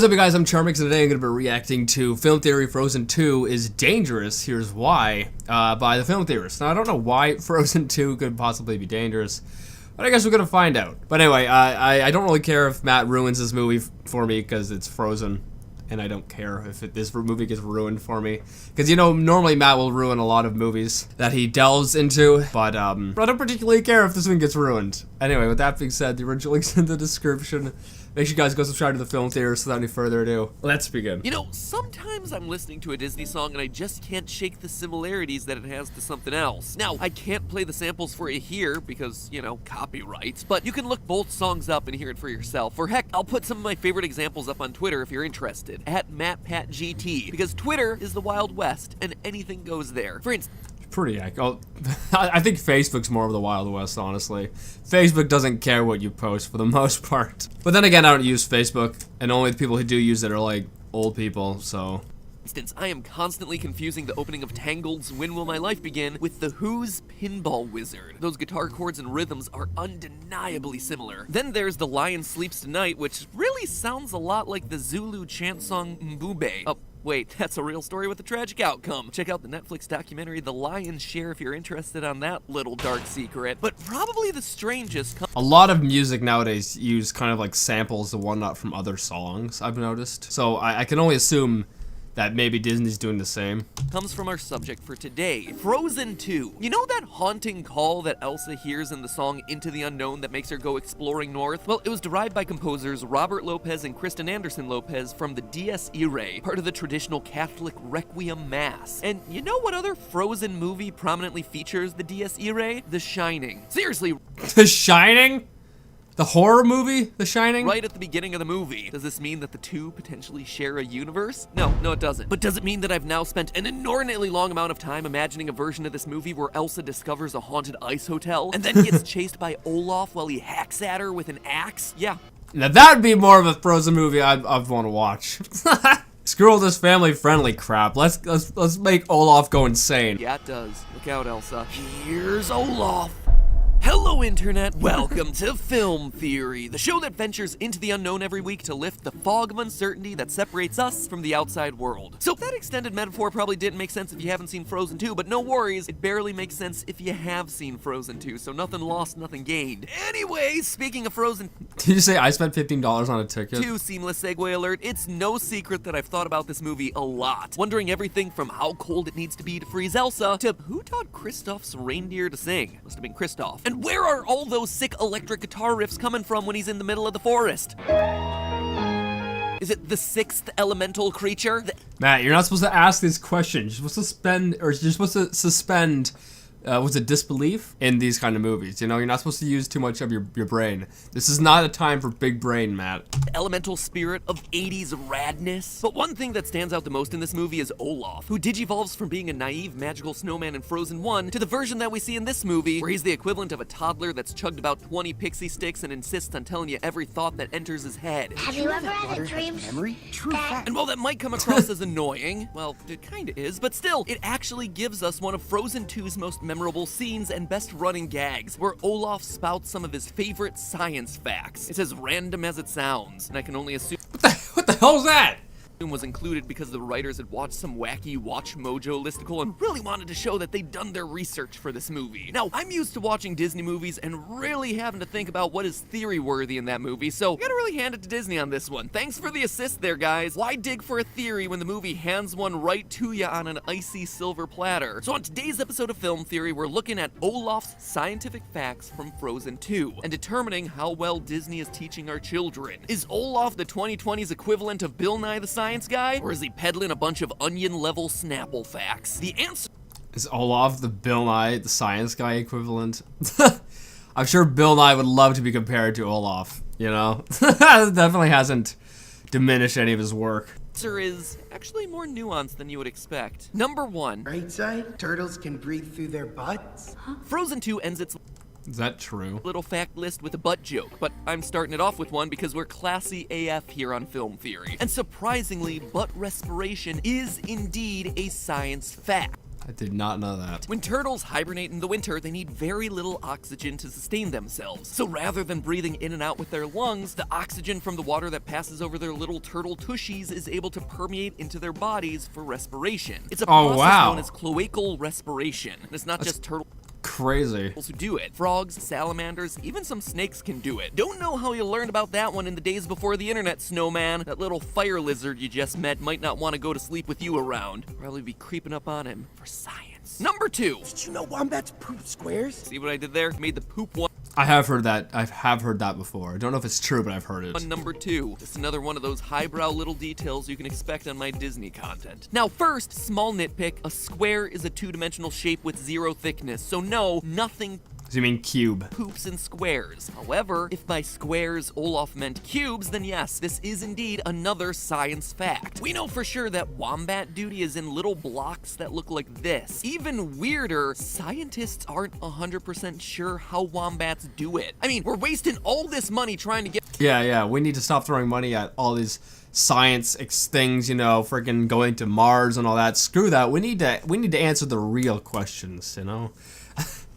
What's up, you guys? I'm Charmx, and today I'm going to be reacting to Film Theory Frozen 2 is Dangerous. Here's why, by the film theorists. Now, I don't know why Frozen 2 could possibly be dangerous, but I guess we're going to find out. But anyway, I don't really care if Matt ruins this movie for me, because it's Frozen, and I don't care if this movie gets ruined for me. Because, you know, normally Matt will ruin a lot of movies that he delves into, but I don't particularly care if this one gets ruined. Anyway, with that being said, the original link's in the description. Make sure you guys go subscribe to the Film Theorist. Without any further ado, let's begin. You know, sometimes I'm listening to a Disney song and I just can't shake the similarities that it has to something else. Now, I can't play the samples for you here because, you know, copyrights, but you can look both songs up and hear it for yourself. Or heck, I'll put some of my favorite examples up on Twitter if you're interested, at MattPatGT, because Twitter is the Wild West and anything goes there. For instance, Pretty accurate. I think Facebook's more of the Wild West, honestly. Facebook doesn't care what you post for the most part. But then again, I don't use Facebook, and only the people who do use it are like old people, so. I am constantly confusing the opening of Tangled's When Will My Life Begin with The Who's Pinball Wizard. Those guitar chords and rhythms are undeniably similar. Then there's The Lion Sleeps Tonight, which really sounds a lot like the Zulu chant song Mbube. Oh, wait, that's a real story with a tragic outcome. Check out the Netflix documentary The Lion's Share if you're interested on that little dark secret. But probably the strangest... A lot of music nowadays use kind of like samples and whatnot from other songs, I've noticed. So I can only assume that maybe Disney's doing the same. Comes from our subject for today, Frozen 2. You know that haunting call that Elsa hears in the song Into the Unknown that makes her go exploring north? Well, it was derived by composers Robert Lopez and Kristen Anderson Lopez from the Dies Irae, part of the traditional Catholic Requiem Mass. And you know what other Frozen movie prominently features the Dies Irae? The Shining. Seriously. The Shining? The horror movie, The Shining? Right at the beginning of the movie. Does this mean that the two potentially share a universe? No, it doesn't. But does it mean that I've now spent an inordinately long amount of time imagining a version of this movie where Elsa discovers a haunted ice hotel and then gets chased by Olaf while he hacks at her with an axe? Yeah. Now that would be more of a Frozen movie I'd want to watch. Screw all this family-friendly crap. Let's make Olaf go insane. Yeah, it does. Look out, Elsa. Here's Olaf. Hello, Internet. Welcome to Film Theory, the show that ventures into the unknown every week to lift the fog of uncertainty that separates us from the outside world. So that extended metaphor probably didn't make sense if you haven't seen Frozen 2, but no worries, it barely makes sense if you have seen Frozen 2, so nothing lost, nothing gained. Anyway, speaking of Frozen... Did you say I spent $15 on a ticket? 2 seamless segue alert. It's no secret that I've thought about this movie a lot, wondering everything from how cold it needs to be to freeze Elsa to who taught Kristoff's reindeer to sing. Must have been Kristoff. And where are all those sick electric guitar riffs coming from when he's in the middle of the forest? Is it the 6th elemental creature? Matt, you're not supposed to ask these questions. You're supposed to suspend was it disbelief in these kind of movies? You know, you're not supposed to use too much of your brain. This is not a time for big brain, Matt. Elemental spirit of 80s radness. But one thing that stands out the most in this movie is Olaf, who digivolves from being a naive magical snowman in Frozen 1 to the version that we see in this movie, where he's the equivalent of a toddler that's chugged about 20 pixie sticks and insists on telling you every thought that enters his head. Have you ever had a dream? Memory? True fact. And while that might come across as annoying, well, it kinda is, but still, it actually gives us one of Frozen 2's most memorable scenes and best running gags, where Olaf spouts some of his favorite science facts. It's as random as it sounds, and I can only assume What the hell's that? was included because the writers had watched some wacky Watch Mojo listicle and really wanted to show that they'd done their research for this movie. Now, I'm used to watching Disney movies and really having to think about what is theory-worthy in that movie, so I gotta really hand it to Disney on this one. Thanks for the assist there, guys. Why dig for a theory when the movie hands one right to you on an icy silver platter? So on today's episode of Film Theory, we're looking at Olaf's scientific facts from Frozen 2 and determining how well Disney is teaching our children. Is Olaf the 2020's equivalent of Bill Nye the Science Guy, or is he peddling a bunch of onion-level Snapple facts? The answer is Olaf the Bill Nye the Science Guy equivalent. I'm sure Bill Nye would love to be compared to Olaf, you know? Definitely hasn't diminished any of his work. Is actually more nuanced than you would expect. Number 1. Right side, turtles can breathe through their butts. Frozen 2 ends its Is that true? little fact list with a butt joke, but I'm starting it off with one because we're classy AF here on Film Theory. And surprisingly, butt respiration is indeed a science fact. I did not know that. When turtles hibernate in the winter, they need very little oxygen to sustain themselves. So rather than breathing in and out with their lungs, the oxygen from the water that passes over their little turtle tushies is able to permeate into their bodies for respiration. It's a process known as cloacal respiration. And it's not just turtles Crazy. who do it. Frogs, salamanders, even some snakes can do it. Don't know how you learned about that one in the days before the internet, Snowman. That little fire lizard you just met might not want to go to sleep with you around. Probably be creeping up on him for science. Number 2. Did you know wombats poop squares? See what I did there? Made the poop one. I have heard that. I have heard that before. I don't know if it's true, but I've heard it. Number 2. Just another one of those highbrow little details you can expect on my Disney content. Now first, small nitpick, a square is a two-dimensional shape with 0 thickness, so no, nothing So you mean cube? poops in squares. However, if by squares Olaf meant cubes, then yes, this is indeed another science fact. We know for sure that wombat duty is in little blocks that look like this. Even weirder, scientists aren't 100% sure how wombats do it. I mean, we're wasting all this money trying to get Yeah, we need to stop throwing money at all these science things, you know, freaking going to Mars and all that. Screw that. We need to answer the real questions, you know?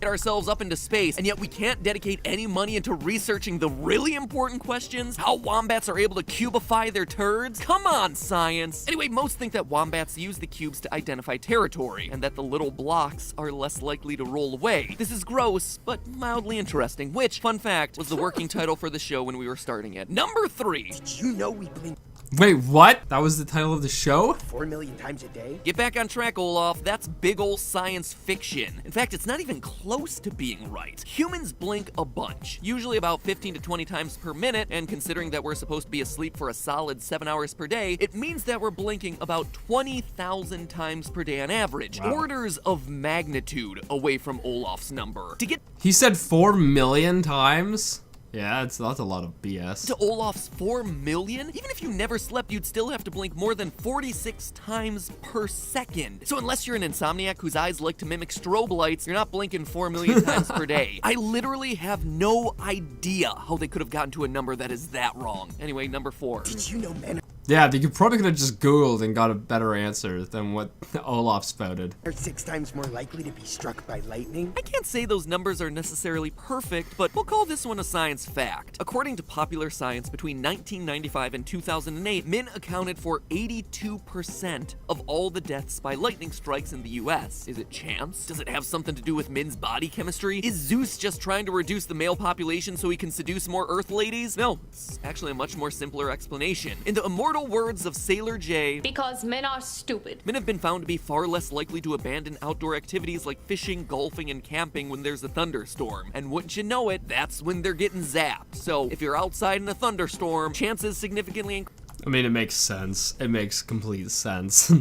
ourselves up into space, and yet we can't dedicate any money into researching the really important questions, how wombats are able to cubify their turds. Come on, science. Anyway, most think that wombats use the cubes to identify territory, and that the little blocks are less likely to roll away. This is gross, but mildly interesting, which, fun fact, was the working title for the show when we were starting it. Number 3. Did you know we blink Wait, what? That was the title of the show? 4 million times a day? Get back on track, Olaf. That's big ol' science fiction. In fact, it's not even close to being right. Humans blink a bunch, usually about 15 to 20 times per minute, and considering that we're supposed to be asleep for a solid 7 hours per day, it means that we're blinking about 20,000 times per day on average. Wow. Orders of magnitude away from Olaf's number. To get He said 4 million times? Yeah, that's a lot of BS. to Olaf's 4 million, even if you never slept, you'd still have to blink more than 46 times per second. So unless you're an insomniac whose eyes like to mimic strobe lights, you're not blinking 4 million times per day. I literally have no idea how they could have gotten to a number that is that wrong. Anyway, number 4. Did you know men Yeah, you probably could have just Googled and got a better answer than what Olaf spouted. are 6 times more likely to be struck by lightning? I can't say those numbers are necessarily perfect, but we'll call this one a science fact. According to Popular Science, between 1995 and 2008, men accounted for 82% of all the deaths by lightning strikes in the US. Is it chance? Does it have something to do with men's body chemistry? Is Zeus just trying to reduce the male population so he can seduce more Earth ladies? No, it's actually a much more simpler explanation. In the immortal words of Sailor J, Because men are stupid. men have been found to be far less likely to abandon outdoor activities like fishing, golfing, and camping when there's a thunderstorm. And wouldn't you know it, that's when they're getting zapped. So if you're outside in a thunderstorm, chances significantly increase. I mean, it makes sense. It makes complete sense.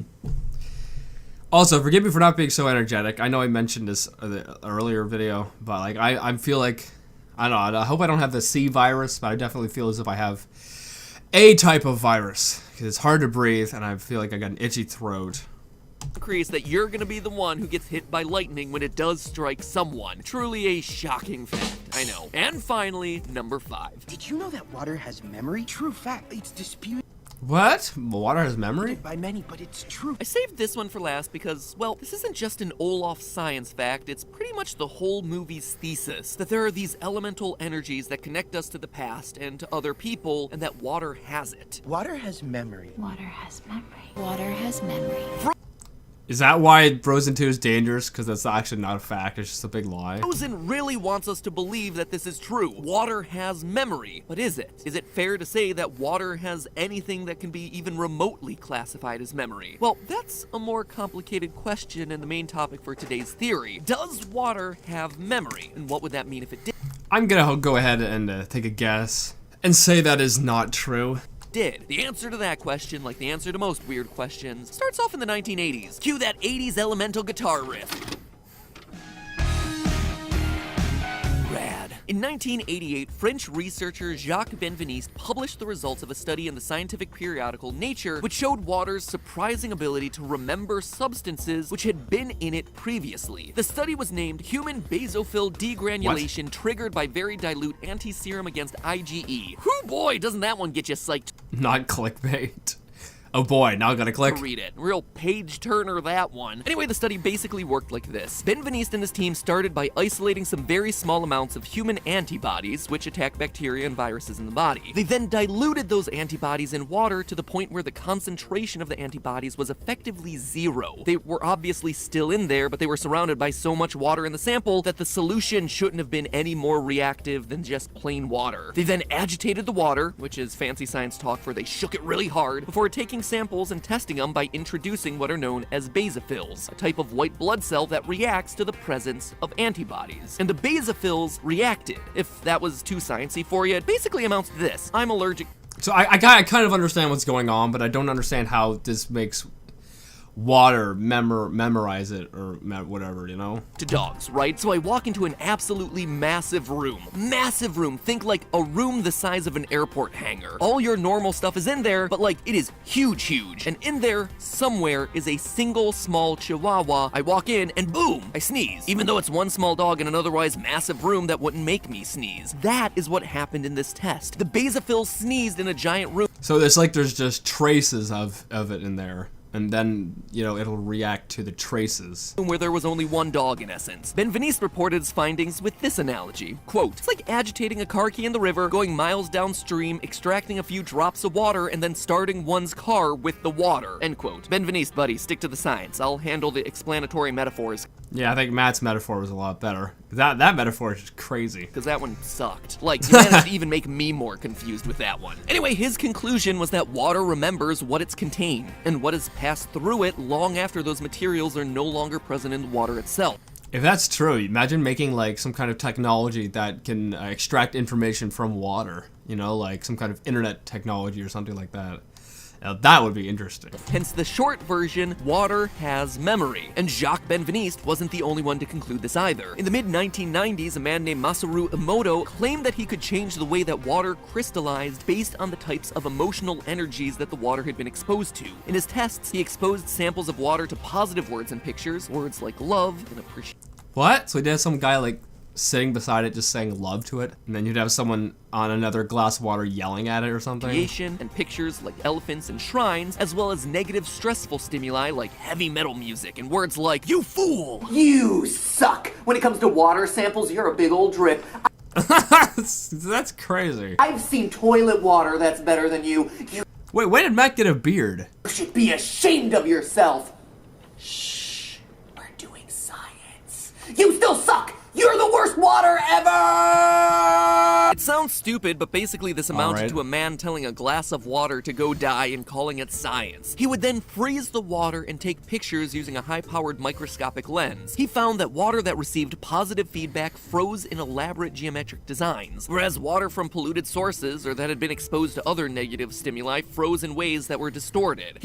Also, forgive me for not being so energetic. I know I mentioned this in the earlier video, but like I feel like, I don't know, I hope I don't have the C virus, but I definitely feel as if I have a type of virus, because it's hard to breathe, and I feel like I got an itchy throat. That you're gonna be the one who gets hit by lightning when it does strike someone. Truly a shocking fact, I know. And finally, number 5. Did you know that water has memory? True fact. It's disputed What? Water has memory? by many, but it's true. I saved this one for last because, well, this isn't just an Olaf science fact, it's pretty much the whole movie's thesis. That there are these elemental energies that connect us to the past and to other people, and that water has it. Water has memory. Water has memory. Water has memory. Is that why Frozen 2 is dangerous? Because that's actually not a fact, it's just a big lie. Frozen really wants us to believe that this is true. Water has memory. But is it? Is it fair to say that water has anything that can be even remotely classified as memory? Well, that's a more complicated question and the main topic for today's theory. Does water have memory? And what would that mean if it did? I'm gonna go ahead and take a guess and say that is not true. The answer to that question, like the answer to most weird questions, starts off in the 1980s. Cue that 80s elemental guitar riff. Rad. In 1988, French researcher Jacques Benveniste published the results of a study in the scientific periodical Nature, which showed water's surprising ability to remember substances which had been in it previously. The study was named Human Basophil Degranulation Triggered by Very Dilute Anti-Serum Against IgE. Whoo boy, doesn't that one get you psyched? Not clickbait. Oh boy, now I gotta click. Read it. Real page turner, that one. Anyway, the study basically worked like this. Ben Veniste and his team started by isolating some very small amounts of human antibodies, which attack bacteria and viruses in the body. They then diluted those antibodies in water to the point where the concentration of the antibodies was effectively zero. They were obviously still in there, but they were surrounded by so much water in the sample that the solution shouldn't have been any more reactive than just plain water. They then agitated the water, which is fancy science talk for they shook it really hard, before taking samples and testing them by introducing what are known as basophils, a type of white blood cell that reacts to the presence of antibodies. And the basophils reacted. If that was too sciencey for you, it basically amounts to this. I'm allergic. So I kind of understand what's going on, but I don't understand how this makes water memorize it or whatever, you know? To dogs, right? So I walk into an absolutely massive room. Massive room. Think like a room the size of an airport hangar. All your normal stuff is in there, but like it is huge. And in there, somewhere, is a single small chihuahua. I walk in and boom, I sneeze. Even though it's one small dog in an otherwise massive room that wouldn't make me sneeze. That is what happened in this test. The basophil sneezed in a giant room. So it's like there's just traces of it in there. And then, you know, it'll react to the traces. Where there was only one dog, in essence. Ben Veniste reported his findings with this analogy. Quote, it's like agitating a car key in the river, going miles downstream, extracting a few drops of water, and then starting one's car with the water. End quote. Ben Veniste, buddy, stick to the science. I'll handle the explanatory metaphors. Yeah, I think Matt's metaphor was a lot better. That metaphor is just crazy. Because that one sucked. Like, you managed to even make me more confused with that one. Anyway, his conclusion was that water remembers what it's contained, and what has passed through it long after those materials are no longer present in the water itself. If that's true, imagine making like some kind of technology that can extract information from water. You know, like some kind of internet technology or something like that. Now that would be interesting. Hence the short version, water has memory. And Jacques Ben Veniste wasn't the only one to conclude this either. In the mid-1990s, a man named Masaru Emoto claimed that he could change the way that water crystallized based on the types of emotional energies that the water had been exposed to. In his tests, he exposed samples of water to positive words and pictures, words like love and appreciation. What? So he'd have some guy like sitting beside it just saying love to it, and then you'd have someone on another glass of water yelling at it or something? And pictures like elephants and shrines, as well as negative stressful stimuli like heavy metal music and words like, you fool! You suck! When it comes to water samples, you're a big old drip. That's crazy. I've seen toilet water that's better than you. You Wait, when did Matt get a beard? should be ashamed of yourself. Shh, we're doing science. You still suck! You're the worst water ever! It sounds stupid, but basically this amounted to a man telling a glass of water to go die and calling it science. He would then freeze the water and take pictures using a high-powered microscopic lens. He found that water that received positive feedback froze in elaborate geometric designs, whereas water from polluted sources or that had been exposed to other negative stimuli froze in ways that were distorted.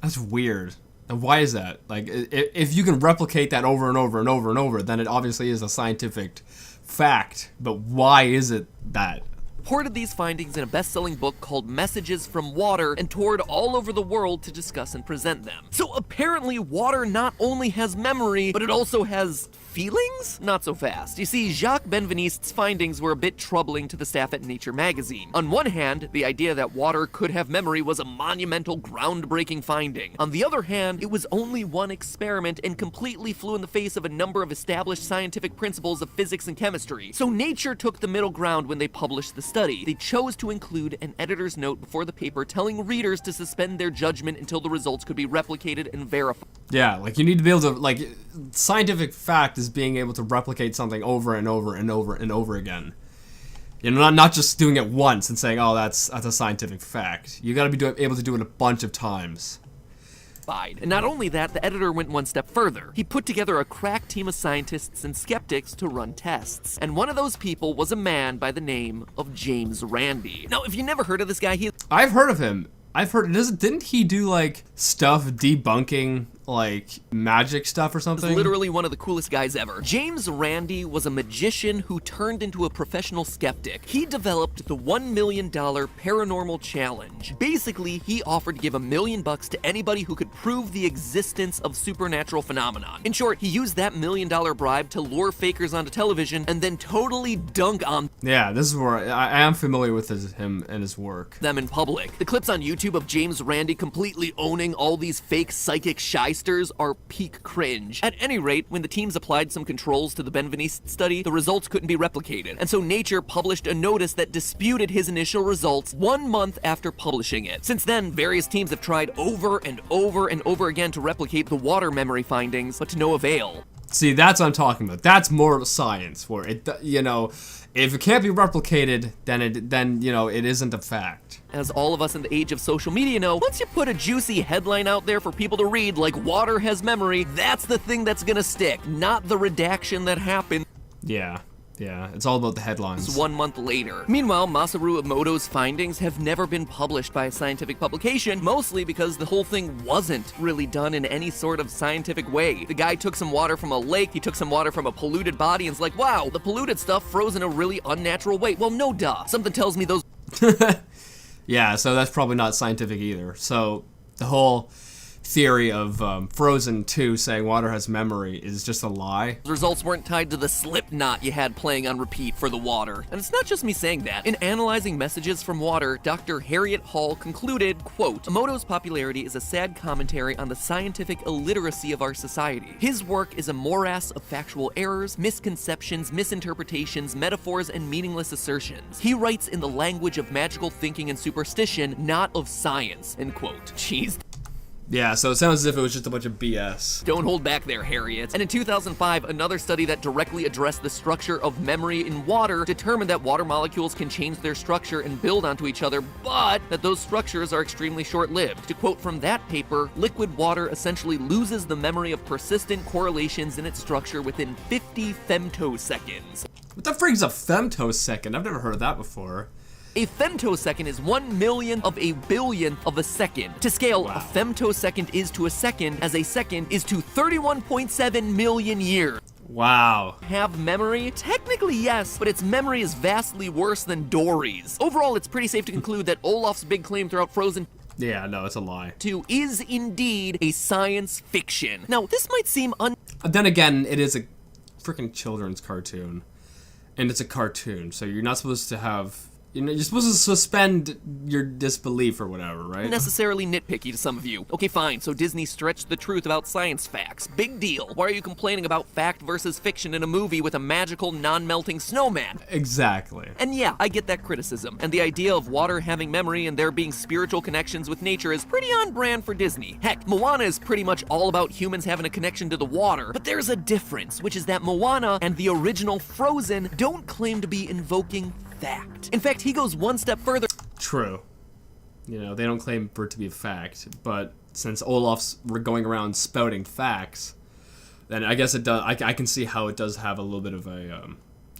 That's weird. And why is that? Like, if you can replicate that over and over and over and over, then it obviously is a scientific fact. But why is it that? Reported these findings in a best-selling book called Messages from Water and toured all over the world to discuss and present them. So apparently water not only has memory, but it also has feelings? Not so fast. You see, Jacques Ben Veniste's findings were a bit troubling to the staff at Nature magazine. On one hand, the idea that water could have memory was a monumental, groundbreaking finding. On the other hand, it was only one experiment and completely flew in the face of a number of established scientific principles of physics and chemistry. So Nature took the middle ground when they published the study. They chose to include an editor's note before the paper telling readers to suspend their judgment until the results could be replicated and verified. Yeah, like you need to be able to, like, scientific fact is being able to replicate something over and over and over and over again. You know, not just doing it once and saying, oh, that's a scientific fact. You gotta be able to do it a bunch of times. And not only that, the editor went one step further. He put together a crack team of scientists and skeptics to run tests. And one of those people was a man by the name of James Randi. Now, if you never heard of this guy, I've heard of him. Didn't he do like stuff debunking like magic stuff or something? Literally one of the coolest guys ever. James Randi was a magician who turned into a professional skeptic. He developed the $1 million paranormal challenge. Basically, he offered to give $1 million to anybody who could prove the existence of supernatural phenomenon. In short, he used that $1 million bribe to lure fakers onto television and then totally dunk on Yeah, this is where I am familiar with him and his work. them in public. The clips on YouTube of James Randi completely owning all these fake psychic shysters are peak cringe. At any rate, when the teams applied some controls to the Benveniste study, the results couldn't be replicated, and so Nature published a notice that disputed his initial results 1 month after publishing it. Since then, various teams have tried over and over and over again to replicate the water memory findings, but to no avail. See, that's what I'm talking about. That's more science, where it, you know, if it can't be replicated, then you know, it isn't a fact. As all of us in the age of social media know, once you put a juicy headline out there for people to read, like water has memory, that's the thing that's gonna stick, not the redaction that happened. Yeah, it's all about the headlines. 1 month later. Meanwhile, Masaru Emoto's findings have never been published by a scientific publication, mostly because the whole thing wasn't really done in any sort of scientific way. The guy took some water from a lake, he took some water from a polluted body, and it's like, wow, the polluted stuff froze in a really unnatural way. Well, no duh. Something tells me those Yeah, so that's probably not scientific either. So the whole theory of Frozen 2 saying water has memory is just a lie. results weren't tied to the Slipknot you had playing on repeat for the water. And it's not just me saying that. In analyzing messages from water, Dr. Harriet Hall concluded, quote, Emoto's popularity is a sad commentary on the scientific illiteracy of our society. His work is a morass of factual errors, misconceptions, misinterpretations, metaphors, and meaningless assertions. He writes in the language of magical thinking and superstition, not of science, end quote. Jeez. Yeah, so it sounds as if it was just a bunch of BS. Don't hold back there, Harriet. And in 2005, another study that directly addressed the structure of memory in water determined that water molecules can change their structure and build onto each other, but that those structures are extremely short-lived. To quote from that paper, liquid water essentially loses the memory of persistent correlations in its structure within 50 femtoseconds. What the freak's a femtosecond? I've never heard of that before. A femtosecond is 1/1,000,000 of a billionth of a second. To scale, Wow. a femtosecond is to a second, as a second is to 31.7 million years. Wow. Have memory? Technically, yes, but its memory is vastly worse than Dory's. Overall, it's pretty safe to conclude that Olaf's big claim throughout Frozen Yeah, no, it's a lie. 2 is indeed a science fiction. Now, this might seem Then again, it is a freaking children's cartoon. And it's a cartoon, so you're not supposed to have... You know, you're supposed to suspend your disbelief or whatever, right? necessarily nitpicky to some of you. Okay, fine, so Disney stretched the truth about science facts. Big deal. Why are you complaining about fact versus fiction in a movie with a magical, non-melting snowman? Exactly. And yeah, I get that criticism. And the idea of water having memory and there being spiritual connections with nature is pretty on brand for Disney. Heck, Moana is pretty much all about humans having a connection to the water. But there's a difference, which is that Moana and the original Frozen don't claim to be invoking fact. In fact, he goes one step further. True. You know, they don't claim for it to be a fact, but since Olaf's going around spouting facts, then I guess it does. I can see how it does have a little bit of a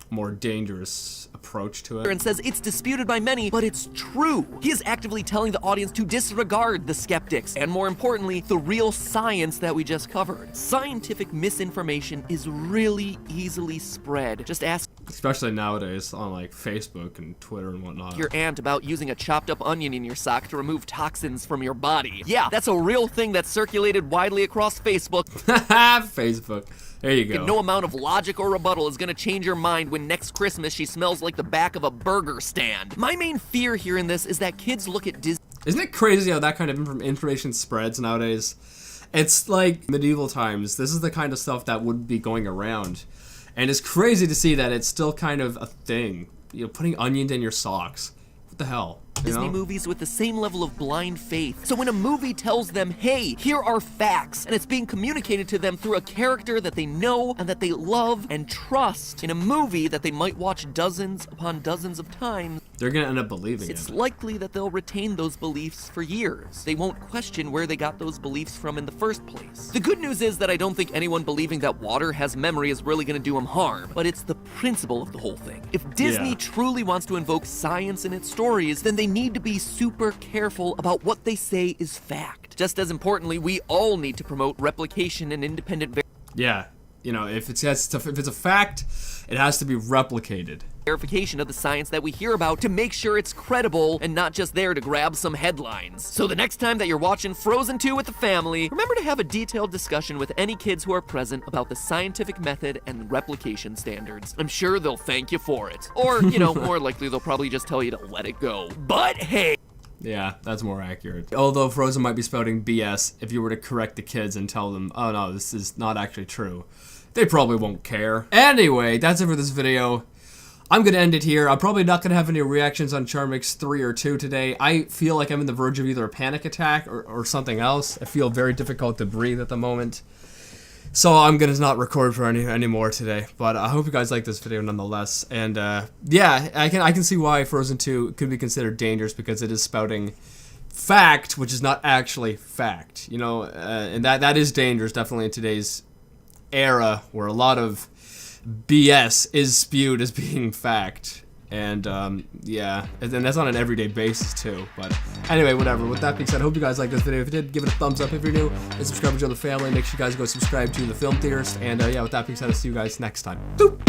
more dangerous approach to it. And says it's disputed by many, but it's true. He is actively telling the audience to disregard the skeptics, and more importantly, the real science that we just covered. Scientific misinformation is really easily spread. Just ask Especially nowadays on like Facebook and Twitter and whatnot. your aunt about using a chopped up onion in your sock to remove toxins from your body. Yeah, that's a real thing that's circulated widely across Facebook. Facebook. There you go. No amount of logic or rebuttal is gonna change your mind when next Christmas she smells like the back of a burger stand. My main fear here in this is that kids look at Disney. Isn't it crazy how that kind of information spreads nowadays? It's like medieval times. This is the kind of stuff that would be going around. And it's crazy to see that it's still kind of a thing. You know, putting onions in your socks. What the hell? You Disney know? movies with the same level of blind faith. So when a movie tells them, hey, here are facts, and it's being communicated to them through a character that they know and that they love and trust in a movie that they might watch dozens upon dozens of times, they're gonna end up believing it's it. likely that they'll retain those beliefs for years. They won't question where they got those beliefs from in the first place. The good news is that I don't think anyone believing that water has memory is really gonna do them harm, but it's the principle of the whole thing. If Disney Yeah. truly wants to invoke science in its stories, then they need to be super careful about what they say is fact. fact. Just as importantly, we all need to promote replication and independent Yeah, you know, if it's a fact, it has to be replicated. verification of the science that we hear about to make sure it's credible and not just there to grab some headlines. So the next time that you're watching Frozen 2 with the family, remember to have a detailed discussion with any kids who are present about the scientific method and replication standards. I'm sure they'll thank you for it. Or, you know, more likely they'll probably just tell you to let it go. But hey! Yeah, that's more accurate. Although Frozen might be spouting BS, if you were to correct the kids and tell them, oh no, this is not actually true, they probably won't care. Anyway, that's it for this video. I'm going to end it here. I'm probably not going to have any reactions on Charmx 3 or 2 today. I feel like I'm in the verge of either a panic attack or something else. I feel very difficult to breathe at the moment. So I'm going to not record for any more today. But I hope you guys like this video nonetheless. And yeah, I can see why Frozen 2 could be considered dangerous, because it is spouting fact, which is not actually fact. You know, and that is dangerous, definitely in today's era where a lot of BS is spewed as being fact, and yeah, and that's on an everyday basis too. But anyway, whatever. With that being said, I hope you guys liked this video. If you did, give it a thumbs up if you're new, and subscribe to join the family. Make sure you guys go subscribe to The Film Theorist, and yeah, with that being said, I'll see you guys next time. Boop.